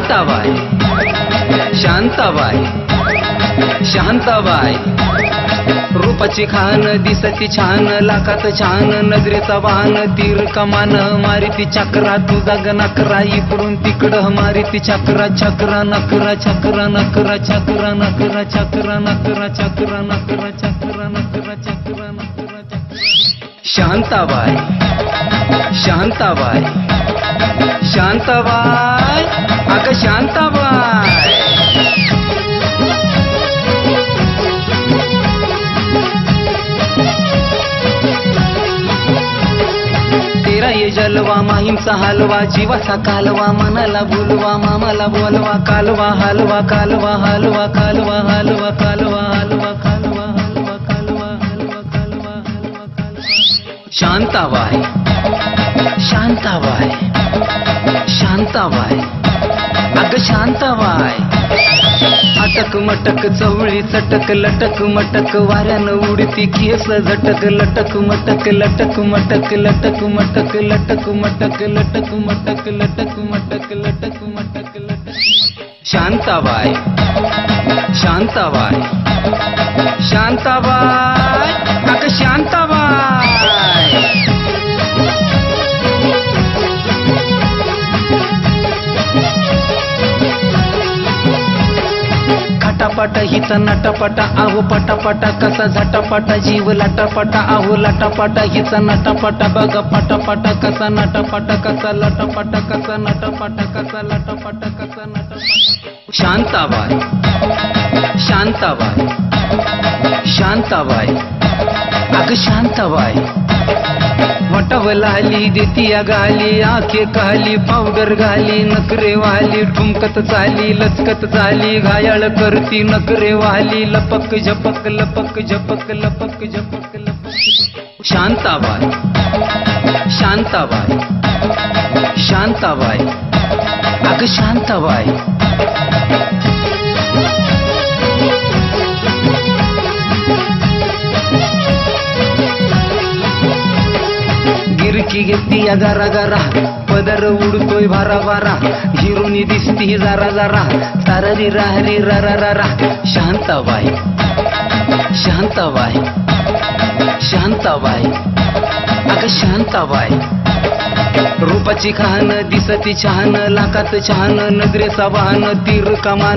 शांताबाई शांताबाई शांताबाई रूपाची खान दिसती छान लाखात छान नजरेचा वाहन तीर कमान मारिती चक्रा तुझा गणकरा इकडून तिकडं मारिती चक्रा चक्रा नकरा चक्रा नकरा चक्रा नकरा चक्रा नकरा चक्रा नकरा चक्रा नकरा चक्रा नकरा शांताबाई शांताबाई शांताबाई अगं शांताबाई तेरा ये जलवा माहीमचा हलवा जीवाचा कालवा मनाला बोलवा मामाला बोलवा कालवा हलवा कालवा हलवा कालवा हलवा कालवा हलवा कालवा हलवा कालवा हलवा कालवा हलवा कालवा शांताबाई शांताबाई शांताबाई अगं शांताबाई अटक मटक चवळी चटक लटक मटक वाऱ्यानं उडती केस झटक लटक मटक लटक मटक लटक मटक लटक मटक लटक मटक लटक मटक लटक मटक लटक शांताबाई शांताबाई शांताबाई अगं शांताबाई पटापटा हिचा नटापटा आहो पटापटा कसा झटापटा जीव लाटापटा आहो लाटापटा हिचा नटापटा बघा पटापटा कसा नटापटा कसा लाटापटा कसा नटापटा कसा लाटापटा कसा नटापटा शांताबाई शांताबाई शांताबाई अगं शांताबाई वटावला आली देती गाली आखे काली पावडर घाली नकरे वाली ठुमकत चाली लचकत चाली घायाळ करती नकरे वाली लपक झपक लपक झपक लपक झपक लपक शांताबाई शांताबाई शांताबाई अगं शांताबाई गिरकी घेती या गारा गारा पदर उडतोय भारा भारा हिरोनी दिसती जरा जरा ताररी राहरी रा रा रा शांताबाई शांताबाई शांताबाई अगं शांताबाई रूपाची खान दिसती छान लाखात छान नजरेचा वाहन तीर कमान